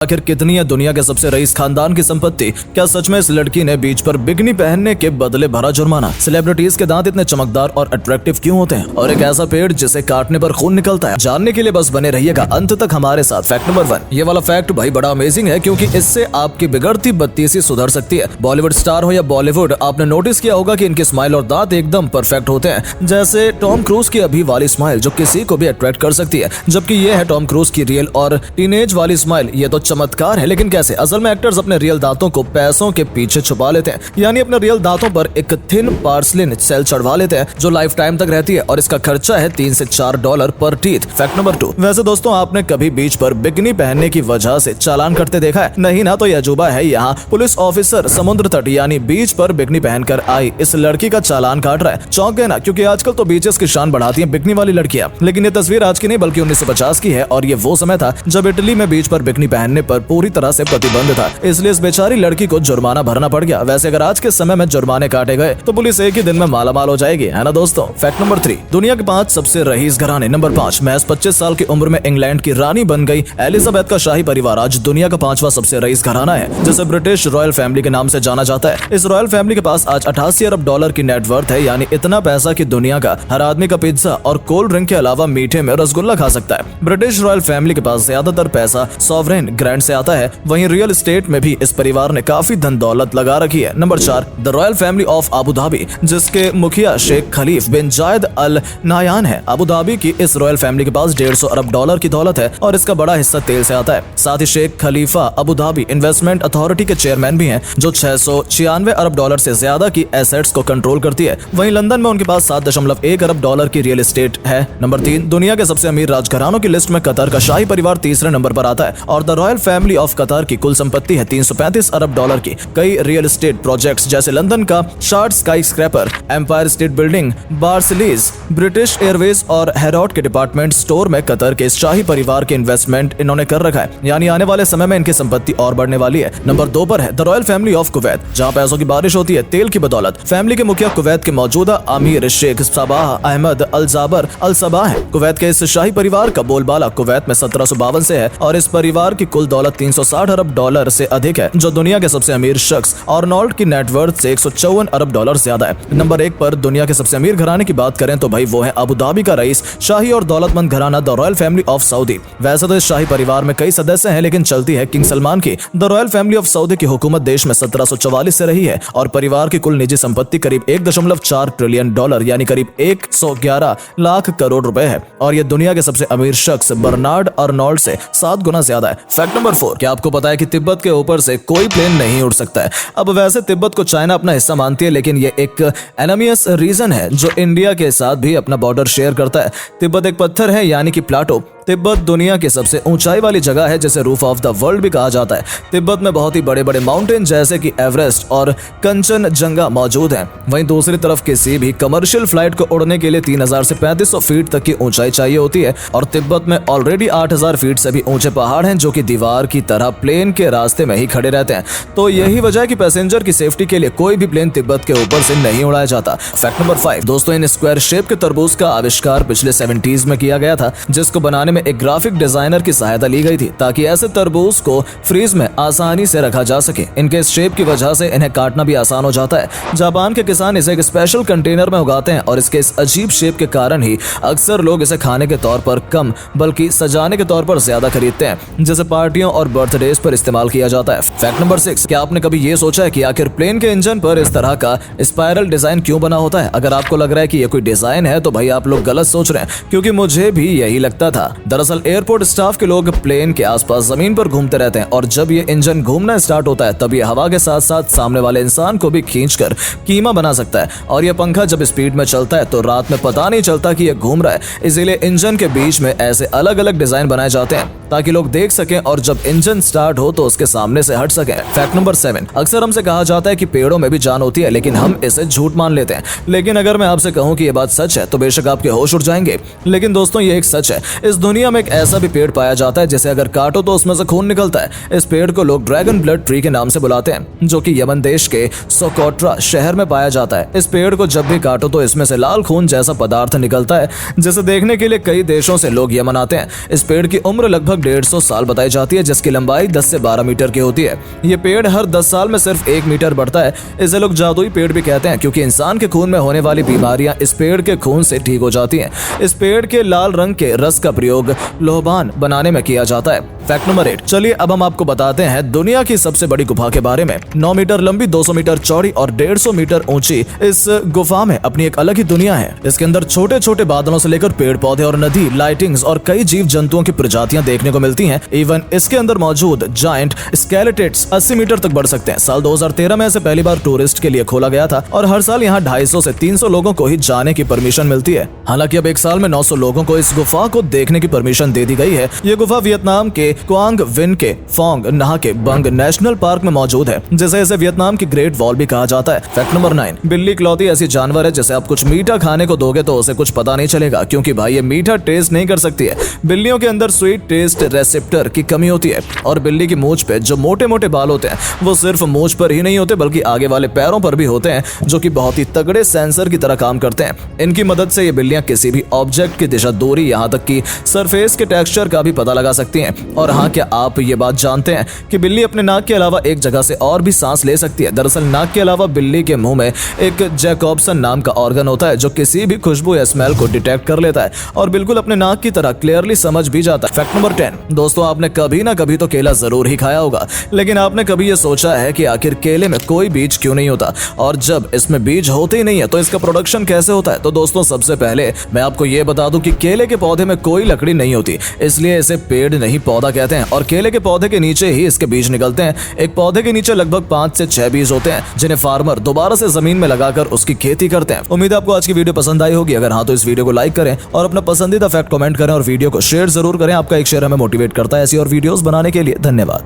आखिर कितनी है दुनिया के सबसे रईस खानदान की संपत्ति? क्या सच में इस लड़की ने बीच पर बिकनी पहनने के बदले भरा जुर्माना? सेलिब्रिटीज के दांत इतने चमकदार और अट्रैक्टिव क्यों होते हैं और एक ऐसा पेड़ जिसे काटने पर खून निकलता है? जानने के लिए बस बने रहिएगा अंत तक हमारे साथ। फैक्ट नंबर 1, ये वाला फैक्ट भाई बड़ा अमेजिंग है क्योंकि इससे आपकी बिगड़ती बत्तीसी सुधर सकती है। बॉलीवुड स्टार हो या बॉलीवुड, आपने नोटिस किया होगा कि इनकी स्माइल और दांत एकदम परफेक्ट होते हैं, जैसे टॉम क्रूज की अभी वाली स्माइल जो किसी को भी अट्रैक्ट कर सकती है, जबकि ये है टॉम क्रूज की रियल और टीनेज वाली स्माइल। ये तो चमत्कार है, लेकिन कैसे? असल में एक्टर्स अपने रियल दांतों को पैसों के पीछे छुपा लेते हैं, यानी अपने रियल दांतों पर एक थिन पार्सलिन सेल चढ़वा लेते हैं जो लाइफ टाइम तक रहती है और इसका खर्चा है $3 से $4 पर टीथ। फैक्ट नंबर 2, वैसे दोस्तों आपने कभी बीच पर बिकनी पहनने की वजह से चालान कटते देखा है? नहीं ना? तो यह अजूबा है। यहाँ पुलिस ऑफिसर समुद्र तट यानी बीच पर बिकनी पहनकर आई इस लड़की का चालान काट रहा है। चौंक गए ना? क्योंकि आजकल तो बीचेस की शान बढ़ाती है बिकनी वाली लड़कियां, लेकिन ये तस्वीर आज की नहीं बल्कि 1950 की है और ये वो समय था जब इटली में बीच पर बिकनी पहनने पर पूरी तरह से प्रतिबंध था, इसलिए इस बेचारी लड़की को जुर्माना भरना पड़ गया। वैसे अगर आज के समय में जुर्माने काटे गए तो पुलिस एक ही दिन में मालामाल हो जाएगी, है ना दोस्तों? फैक्ट नंबर 3, दुनिया के 5 सबसे रईस घराने। नंबर 5, महज 25 साल की उम्र में इंग्लैंड की रानी बन गई एलिजाबेथ का शाही परिवार आज दुनिया का 5वां सबसे रईस घराना है, जिसे ब्रिटिश रॉयल फैमिली के नाम से जाना जाता है। इस रॉयल फैमिली के पास आज $88 अरब की नेटवर्थ है, यानी इतना पैसा कि दुनिया का हर आदमी का पिज्जा और कोल्ड ड्रिंक के अलावा मीठे में रसगुल्ला खा सकता है। ब्रिटिश रॉयल फैमिली के पास ज्यादातर पैसा सॉवरेन ग्रांट से आता है, वहीं रियल एस्टेट में भी इस परिवार ने काफी धन दौलत लगा रखी है। Number 4, the royal family of Abu Dhabi, जिसके मुखिया शेख खलीफ बिन जायद अल नायान है। अबू धाबी की इस रॉयल फैमिली के पास $150 अरब की दौलत है और इसका बड़ा हिस्सा तेल से आता है। साथ ही शेख खलीफा अबू धाबी इन्वेस्टमेंट अथॉरिटी के चेयरमैन भी हैं, जो $696 अरब से ज्यादा की एसेट्स को कंट्रोल करती है। वहीं लंदन में उनके पास $7.1 अरब की रियल एस्टेट है। नंबर 3, दुनिया के सबसे अमीर राजघरानों की लिस्ट में कतर का शाही परिवार तीसरे नंबर पर आता है और the royal family of Qatar की कुल संपत्ति है $335 अरब की। कई रियल एस्टेट प्रोजेक्ट्स जैसे लंदन का Shard skyscraper, Empire State Building, Barclays, British Airways और हैरोट के डिपार्टमेंट स्टोर में कतर के शाही परिवार के इन्वेस्टमेंट इन्होंने कर रखा है, यानी आने वाले समय में इनकी संपत्ति और बढ़ने वाली है। नंबर 2 पर है the royal family of Kuwait, जहां पैसों की बारिश होती है तेल की बदौलत। फैमिली के मुखिया कुवैत के मौजूदा अमीर शेख सबाह अहमद अल जाबर अल सबाह है। कुवैत के इस शाही परिवार का बोलबाला कुवैत में 1752 से है और इस परिवार की कुल दौलत $360 अरब से अधिक है, जो दुनिया के सबसे अमीर शख्स आर्नोल्ड की नेटवर्थ से $154 अरब ज्यादा है। नंबर 1 पर दुनिया के सबसे अमीर घराने की बात करें तो भाई वो है अबू धाबी का रईस शाही और दौलतमंद घराना the royal family of Saudi. वैसे तो इस शाही परिवार में कई सदस्य हैं, लेकिन चलती है किंग सलमान की। The royal family of Saudi की हुकूमत देश में 1744 से रही है और परिवार की कुल निजी संपत्ति करीब $1.4 ट्रिलियन यानी करीब 111 लाख करोड़ रुपए है और ये दुनिया के सबसे अमीर शख्स बर्नार्ड अर्नोल्ड से 7 गुना ज्यादा है। फैक्ट नंबर 4, क्या आपको पता है कि तिब्बत के ऊपर से कोई प्लेन नहीं उड़ सकता है? अब वैसे तिब्बत को चाइना अपना हिस्सा मानती है, लेकिन ये एक एनामियस रीजन है जो इंडिया के साथ भी अपना बॉर्डर शेयर करता है। तिब्बत एक पत्थर है यानी कि प्लाटो। तिब्बत दुनिया की सबसे ऊंचाई वाली जगह है जिसे रूफ ऑफ द वर्ल्ड भी कहा जाता है। तिब्बत में बहुत ही बड़े बड़े माउंटेन जैसे कि एवरेस्ट और कंचनजंगा मौजूद हैं। वहीं दूसरी तरफ किसी भी कमर्शियल फ्लाइट को उड़ने के लिए 3000 से 3500 फीट तक की ऊंचाई चाहिए होती है और तिब्बत में ऑलरेडी 8000 फीट से भी ऊंचे पहाड़ हैं जो कि दीवार की तरह प्लेन के रास्ते में ही खड़े रहते हैं। तो यही वजह है कि पैसेंजर की सेफ्टी के लिए कोई भी प्लेन तिब्बत के ऊपर से नहीं उड़ाया जाता। फैक्ट नंबर 5, दोस्तों इन स्क्वायर शेप के तरबूज का आविष्कार पिछले 70s में किया गया था, जिसको बनाने में एक ग्राफिक डिजाइनर की सहायता ली गई थी ताकि ऐसे तरबूज को फ्रीज में आसानी से रखा जा सके। इनके इस शेप की वजह से इन्हें काटना भी आसान हो जाता है। जापान के किसान इसे एक स्पेशल कंटेनर में उगाते हैं और इसके इस अजीब शेप के कारण ही अक्सर लोग इसे खाने के तौर पर कम बल्कि सजाने के तौर पर ज्यादा खरीदते हैं, जैसे पार्टियों और बर्थडेज पर इस्तेमाल किया जाता है। फैक्ट नंबर 6, क्या आपने कभी ये सोचा है कि आखिर प्लेन के इंजन पर इस तरह का स्पाइरल डिजाइन क्यों बना होता है? अगर आपको लग रहा है कि ये कोई डिजाइन है तो भाई आप लोग गलत सोच रहे हैं, क्योंकि मुझे भी यही लगता था। दरअसल एयरपोर्ट स्टाफ के लोग प्लेन के आसपास जमीन पर घूमते रहते हैं और जब ये इंजन घूमना स्टार्ट होता है तब ये हवा के साथ साथ सामने वाले इंसान को भी खींचकर कीमा बना सकता है और ये पंखा जब स्पीड में चलता है तो रात में पता नहीं चलता कि ये घूम रहा है। इसीलिए इंजन के बीच में ऐसे अलग अलग डिजाइन बनाए जाते हैं ताकि लोग देख सकें और जब इंजन स्टार्ट हो तो उसके सामने से हट सकें। फैक्ट नंबर 7, अक्सर हमसे कहा जाता है कि पेड़ों में भी जान होती है, लेकिन हम इसे झूठ मान लेते हैं। लेकिन अगर मैं आपसे कहूं कि ये बात सच है तो बेशक आपके होश उड़ जाएंगे, लेकिन दोस्तों ये एक सच है। इस दुनिया में एक ऐसा भी पेड़ पाया जाता है जिसे अगर काटो तो उसमें से खून निकलता है। इस पेड़ को लोग ड्रैगन ब्लड ट्री के नाम से बुलाते हैं, जो कि यमन देश के सोकोट्रा शहर में पाया जाता है। इस पेड़ को जब भी काटो तो इसमें से लाल खून जैसा पदार्थ निकलता है, जिसे देखने के लिए कई देशों से लोग यमन आते हैं। इस पेड़ की उम्र लगभग 150 साल बताई जाती है, जिसकी लंबाई 10 से 12 मीटर की होती है। ये पेड़ हर 10 साल में सिर्फ 1 मीटर बढ़ता है। इसे लोग जादुई पेड़ भी कहते हैं, क्योंकि इंसान के खून में होने वाली बीमारियां इस पेड़ के खून से ठीक हो जाती हैं। इस पेड़ के लाल रंग के रस का प्रयोग लोहबान बनाने में किया जाता है। Fact number 8। चलिए अब हम आपको बताते हैं दुनिया की सबसे बड़ी गुफा के बारे में। 9 मीटर लंबी, 200 मीटर चौड़ी और 150 मीटर ऊंची इस गुफा में अपनी एक अलग ही दुनिया है। इसके अंदर छोटे छोटे बादलों से लेकर पेड़ पौधे और नदी, लाइटिंग्स और कई जीव जंतुओं की प्रजातियां देखने को मिलती हैं। इवन इसके अंदर मौजूद जायंट स्केलेटेट्स 80 मीटर तक बढ़ सकते हैं। साल 2013 में इसे पहली बार टूरिस्ट के लिए खोला गया था और हर साल यहाँ 250 से 300 लोगों को ही जाने की परमिशन मिलती है। हालांकि अब एक साल में 900 लोगों को इस गुफा को देखने की परमिशन दे दी गई है। ये गुफा वियतनाम के क्वांग विन के फोंग नाह के बंग नेशनल पार्क में मौजूद है, जिसे इसे वियतनाम की ग्रेट वॉल भी कहा जाता है। Fact number 9। बिल्ली इकलौती ऐसी जानवर है जिसे आप कुछ मीठा खाने को दोगे तो उसे कुछ पता नहीं चलेगा, क्योंकि भाई ये मीठा टेस्ट नहीं कर सकती है। बिल्लियों के अंदर स्वीट टेस्ट रेसेप्टर की कमी होती है और बिल्ली की मूंछ पे जो मोटे मोटे बाल होते हैं वो सिर्फ मूंछ पर ही नहीं होते बल्कि आगे वाले पैरों पर भी होते हैं, जो कि बहुत ही तगड़े सेंसर की तरह काम करते हैं। इनकी मदद से ये बिल्लियां किसी भी ऑब्जेक्ट की दिशा, दूरी, यहाँ तक कि सरफेस के टेक्सचर का भी पता लगा सकती हैं। और हाँ, क्या आप ये बात जानते हैं कि बिल्ली अपने नाक के अलावा एक जगह से और भी सांस ले सकती है। दरअसल नाक के अलावा बिल्ली के मुंह में एक जैकोब्सन नाम का ऑर्गन होता है, जो किसी भी खुशबू या स्मेल को डिटेक्ट कर लेता है और बिल्कुल अपने नाक की तरह क्लियरली समझ भी जाता है। Fact number 10। दोस्तों, आपने कभी ना कभी तो केला जरूर ही खाया होगा, लेकिन आपने कभी ये सोचा है कि आखिर केले में कोई बीज क्यों नहीं होता, और जब इसमें बीज होते ही नहीं है तो इसका प्रोडक्शन कैसे होता है? तो दोस्तों, सबसे पहले मैं आपको ये बता दूं कि केले के पौधे में कोई लकड़ी नहीं होती, इसलिए इसे पेड़ नहीं पौधा कहते हैं। और केले के पौधे के नीचे ही इसके बीज निकलते हैं। एक पौधे के नीचे लगभग 5 से 6 बीज होते हैं, जिन्हें फार्मर दोबारा से जमीन में लगाकर उसकी खेती करते हैं। उम्मीद है आपको आज की वीडियो पसंद आई होगी। अगर हाँ तो इस वीडियो को लाइक करें और अपना पसंदीदा फैक्ट कमेंट करें और वीडियो को शेयर जरूर करें। आपका एक शेयर हमें मोटिवेट करता है ऐसी और वीडियोस बनाने के लिए। धन्यवाद।